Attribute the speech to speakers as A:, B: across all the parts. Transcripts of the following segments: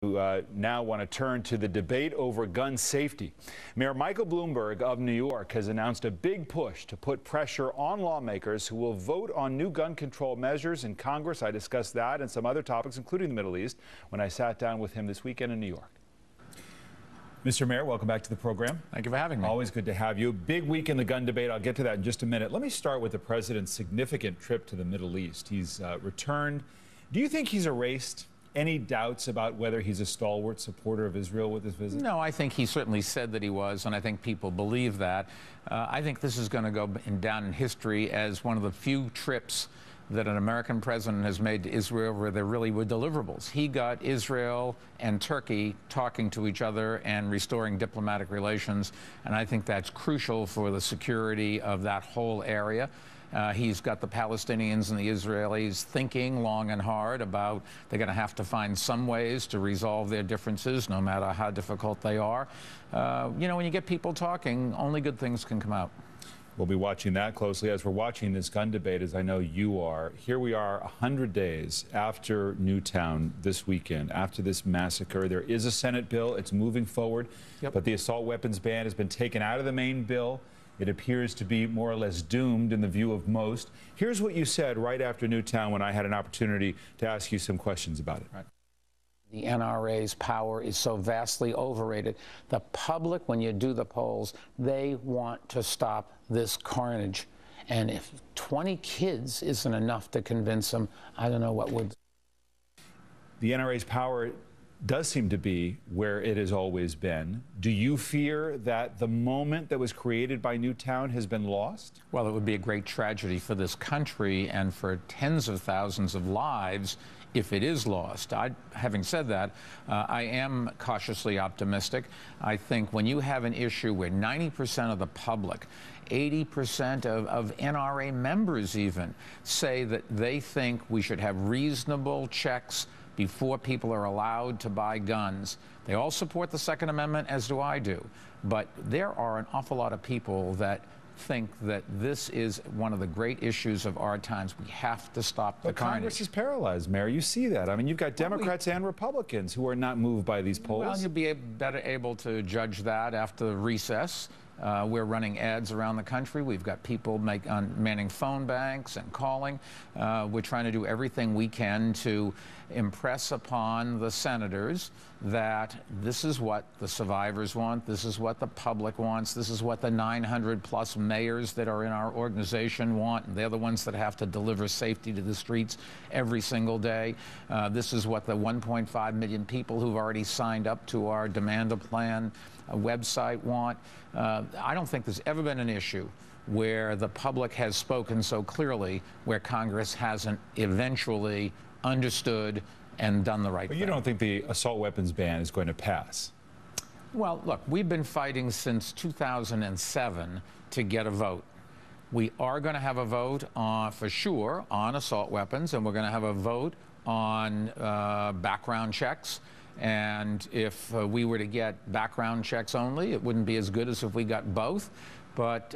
A: Now want to turn to the debate over gun safety. Mayor Michael Bloomberg of New York has announced a big push to put pressure on lawmakers who will vote on new gun control measures in Congress. I discussed that and some other topics, including the Middle East, when I sat down with him this weekend in New York. Mr. Mayor, welcome back to the program.
B: Thank you for having me.
A: Always good to have you. Big week in the gun debate. I'll get to that in just a minute. Let me start with the president's significant trip to the Middle East. He's returned. Do you think he's erased any doubts about whether he's a stalwart supporter of Israel with his visit?
B: No, I think he certainly said that he was, and I think people believe that. I think this is going to go down in history as one of the few trips that an American president has made to Israel where there really were deliverables. He got Israel and Turkey talking to each other and restoring diplomatic relations, and I think that's crucial for the security of that whole area. He's got the Palestinians and the Israelis thinking long and hard about they're going to have to find some ways to resolve their differences, no matter how difficult they are. You know, when you get people talking, only good things can come out.
A: We'll be watching that closely as we're watching this gun debate, as I know you are. Here we are 100 days after Newtown this weekend, after this massacre. There is a Senate bill. It's moving forward, but the assault weapons ban has been taken out of the main bill. It appears to be more or less doomed in the view of most. Here's what you said right after Newtown when I had an opportunity to ask you some questions about it.
B: Right. The NRA's power is so vastly overrated. The public, when you do the polls, they want to stop this carnage. And if 20 kids isn't enough to convince them, I don't know what would.
A: The NRA's power does seem to be where it has always been. Do you fear that the moment that was created by Newtown has been lost?
B: Well, it would be a great tragedy for this country and for tens of thousands of lives if it is lost. Having said that, I am cautiously optimistic. I think when you have an issue where 90% of the public, 80% of NRA members even, say that they think we should have reasonable checks before people are allowed to buy guns. They all support the Second Amendment, as do I do. But there are an awful lot of people that think that this is one of the great issues of our times. We have to stop the carnage.
A: Congress is paralyzed, Mayor. You see that. I mean, you've got Democrats and Republicans who are not moved by these polls.
B: Well, you'll be better able to judge that after the recess. We're running ads around the country. We've got people manning phone banks and calling. We're trying to do everything we can to impress upon the senators that this is what the survivors want, this is what the public wants, this is what the 900+ mayors that are in our organization want, and they're the ones that have to deliver safety to the streets every single day. This is what the 1.5 million people who've already signed up to our Demand a Plan website want. I don't think there's ever been an issue where the public has spoken so clearly where Congress hasn't eventually understood and done the right thing.
A: But you don't think the assault weapons ban is going to pass?
B: Well, look, we've been fighting since 2007 to get a vote. We are going to have a vote for sure on assault weapons, and we're going to have a vote on background checks. And if we were to get background checks only, it wouldn't be as good as if we got both. But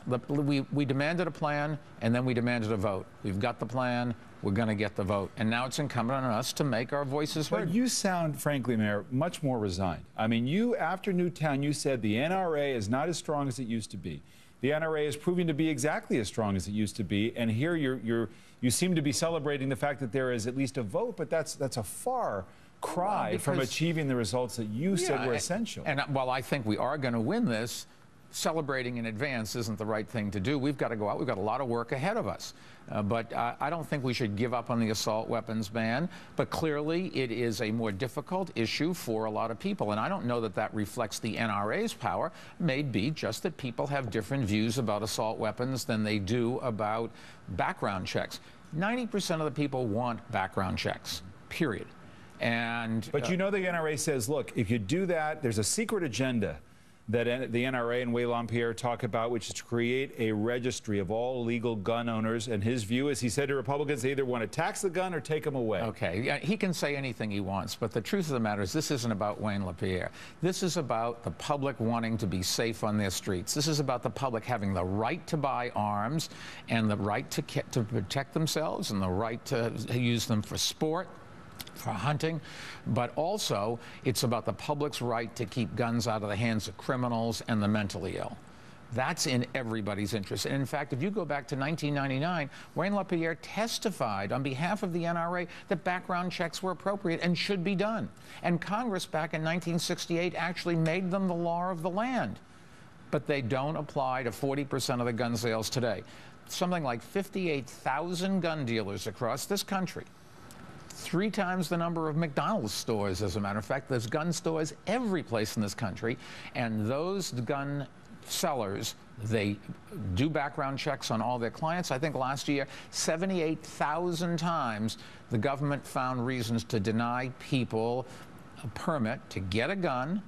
B: we demanded a plan, and then we demanded a vote. We've got the plan. We're going to get the vote. And now it's incumbent on us to make our voices heard.
A: But you sound, frankly, Mayor, much more resigned. I mean, after Newtown, you said the NRA is not as strong as it used to be. The NRA is proving to be exactly as strong as it used to be. And here you seem to be celebrating the fact that there is at least a vote, but that's a far cry from achieving the results that you said were essential.
B: And while I think we are going to win this, celebrating in advance isn't the right thing to do. We've got to go out. We've got a lot of work ahead of us. But I don't think we should give up on the assault weapons ban. But clearly, it is a more difficult issue for a lot of people. And I don't know that that reflects the NRA's power. It may be just that people have different views about assault weapons than they do about background checks. 90% of the people want background checks, period.
A: But you know the NRA says, look, if you do that, there's a secret agenda that the NRA and Wayne LaPierre talk about, which is to create a registry of all legal gun owners. And his view is, he said to Republicans, they either want to tax the gun or take them away.
B: Okay, yeah, he can say anything he wants, but the truth of the matter is this isn't about Wayne LaPierre. This is about the public wanting to be safe on their streets. This is about the public having the right to buy arms and the right to protect themselves and the right to use them for sport for hunting, but also it's about the public's right to keep guns out of the hands of criminals and the mentally ill. That's in everybody's interest. And in fact, if you go back to 1999, Wayne LaPierre testified on behalf of the NRA that background checks were appropriate and should be done. And Congress back in 1968 actually made them the law of the land. But they don't apply to 40% of the gun sales today. Something like 58,000 gun dealers across this country. 3 times the number of McDonald's stores, as a matter of fact. There's gun stores every place in this country. And those gun sellers, they do background checks on all their clients. I think last year, 78,000 times, the government found reasons to deny people a permit to get a gun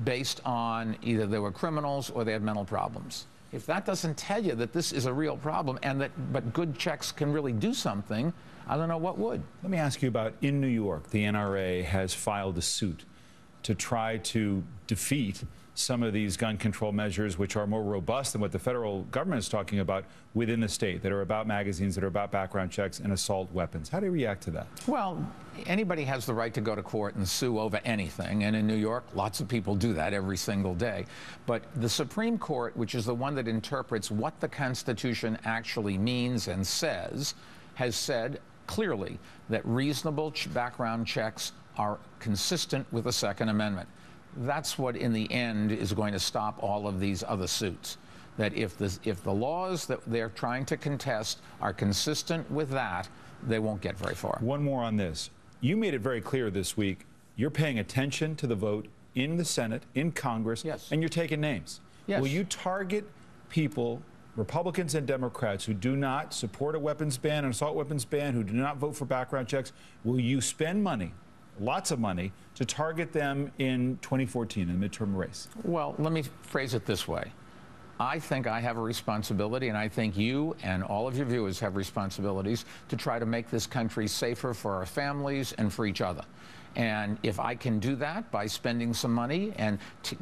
B: based on either they were criminals or they had mental problems. If that doesn't tell you that this is a real problem and that but good checks can really do something, I don't know what would.
A: Let me ask you about in New York, the NRA has filed a suit to try to defeat some of these gun control measures, which are more robust than what the federal government is talking about within the state, that are about magazines, that are about background checks and assault weapons. How do you react to that?
B: Well, anybody has the right to go to court and sue over anything. And in New York, lots of people do that every single day. But the Supreme Court, which is the one that interprets what the Constitution actually means and says, has said clearly that reasonable background checks are consistent with the Second Amendment. That's what, in the end, is going to stop all of these other suits. That if the laws that they're trying to contest are consistent with that, they won't get very far.
A: One more on this. You made it very clear this week you're paying attention to the vote in the Senate, in Congress,
B: yes,
A: and you're taking names.
B: Yes.
A: Will you target people, Republicans and Democrats, who do not support a weapons ban, an assault weapons ban, who do not vote for background checks? Will you spend money, lots of money, to target them in 2014 in the midterm race?
B: Well, let me phrase it this way. I think I have a responsibility, and I think you and all of your viewers have responsibilities to try to make this country safer for our families and for each other. And if I can do that by spending some money and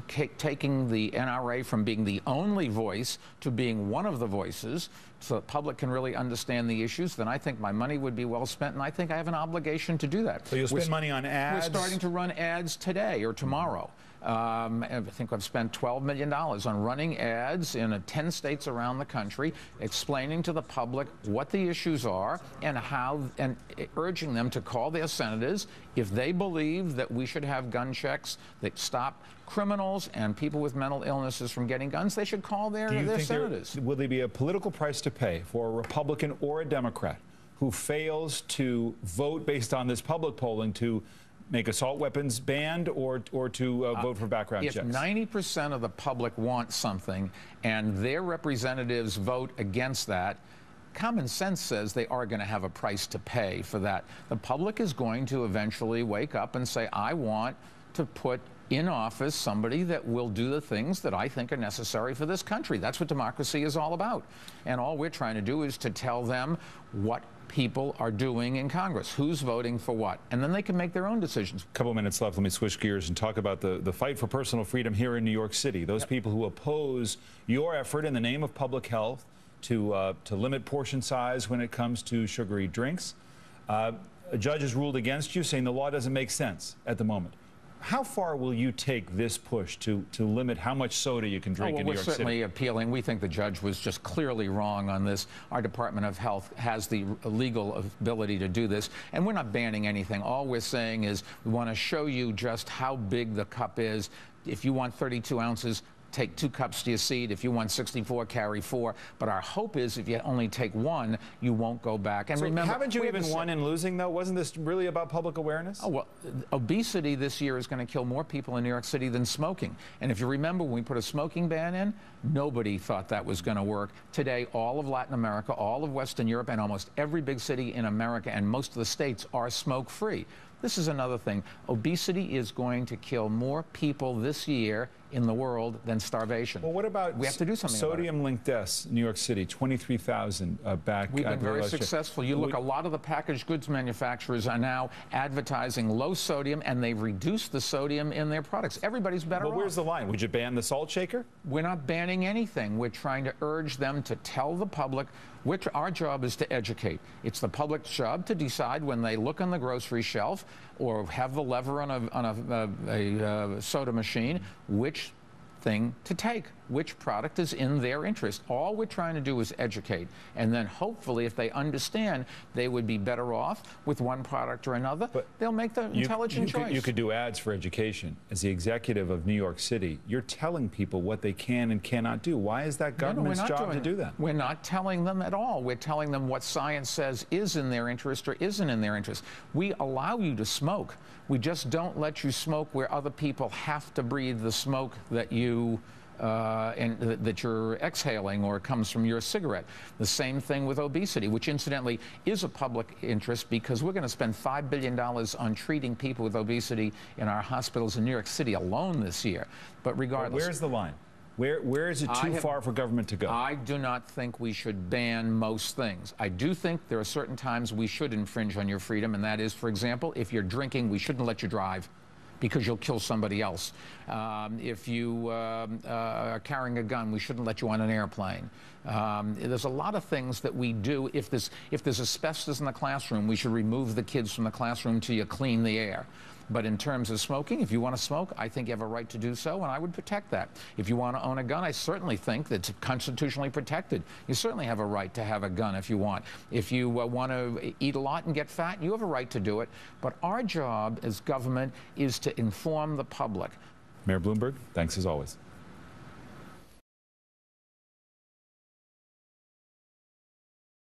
B: taking the NRA from being the only voice to being one of the voices so the public can really understand the issues, then I think my money would be well spent, and I think I have an obligation to do that.
A: So you'll spend money on ads?
B: We're starting to run ads today or tomorrow. I think I've spent $12 million on running ads in 10 states around the country, explaining to the public what the issues are and how, and urging them to call their senators if they believe that we should have gun checks that stop criminals and people with mental illnesses from getting guns. They should call their senators.
A: Will there be a political price to pay for a Republican or a Democrat who fails to vote based on this public polling to make assault weapons banned or to vote for background checks?
B: If 90% of the public want something and their representatives vote against that, common sense says they are going to have a price to pay for that. The public is going to eventually wake up and say, I want to put in office somebody that will do the things that I think are necessary for this country. That's what democracy is all about. And all we're trying to do is to tell them what people are doing in Congress, who's voting for what, and then they can make their own decisions.
A: A couple minutes left. Let me switch gears and talk about the fight for personal freedom here in New York City. Those people who oppose your effort in the name of public health to limit portion size when it comes to sugary drinks. A judge has ruled against you, saying the law doesn't make sense at the moment. How far will you take this push to limit how much soda you can drink in New York City?
B: We're certainly appealing. We think the judge was just clearly wrong on this. Our Department of Health has the legal ability to do this, and we're not banning anything. All we're saying is we want to show you just how big the cup is. If you want 32 ounces, take 2 cups to your seat. If you want 64, carry 4. But our hope is if you only take 1, you won't go back. And
A: so
B: remember,
A: haven't you even won in losing, though? Wasn't this really about public awareness?
B: Oh, well, obesity this year is going to kill more people in New York City than smoking. And if you remember, when we put a smoking ban in, nobody thought that was going to work. Today, all of Latin America, all of Western Europe, and almost every big city in America and most of the states are smoke-free. This is another thing. Obesity is going to kill more people this year in the world than starvation.
A: Well, what about
B: we have to do something about it.
A: sodium-linked deaths? New York City, 23,000 back.
B: We've been very successful. You look, a lot of the packaged goods manufacturers are now advertising low sodium, and they've reduced the sodium in their products. Everybody's better off.
A: Well, where's the line? Would you ban the salt shaker?
B: We're not banning anything. We're trying to urge them to tell the public, which our job is to educate. It's the public's job to decide when they look on the grocery shelf or have the lever on a soda machine, which thing to take, which product is in their interest. All we're trying to do is educate, and then hopefully if they understand, they would be better off with one product or another. But they'll make the intelligent choice.
A: You could do ads for education. As the executive of New York City, you're telling people what they can and cannot do. Why is that government's job to do that?
B: We're not telling them at all. We're telling them what science says is in their interest or isn't in their interest. We allow you to smoke. We just don't let you smoke where other people have to breathe the smoke that that you're exhaling or comes from your cigarette. The same thing with obesity, which incidentally is a public interest because we're going to spend $5 billion on treating people with obesity in our hospitals in New York City alone this year. But regardless...
A: Well, where's the line? Where is it too far for government to go?
B: I do not think we should ban most things. I do think there are certain times we should infringe on your freedom, and that is, for example, if you're drinking, we shouldn't let you drive, because you'll kill somebody else. If you are carrying a gun, we shouldn't let you on an airplane. There's a lot of things that we do. If there's asbestos in the classroom, we should remove the kids from the classroom till you clean the air. But in terms of smoking, if you want to smoke, I think you have a right to do so, and I would protect that. If you want to own a gun, I certainly think that's constitutionally protected. You certainly have a right to have a gun if you want. If you want to eat a lot and get fat, you have a right to do it. But our job as government is to inform the public.
A: Mayor Bloomberg, thanks as always.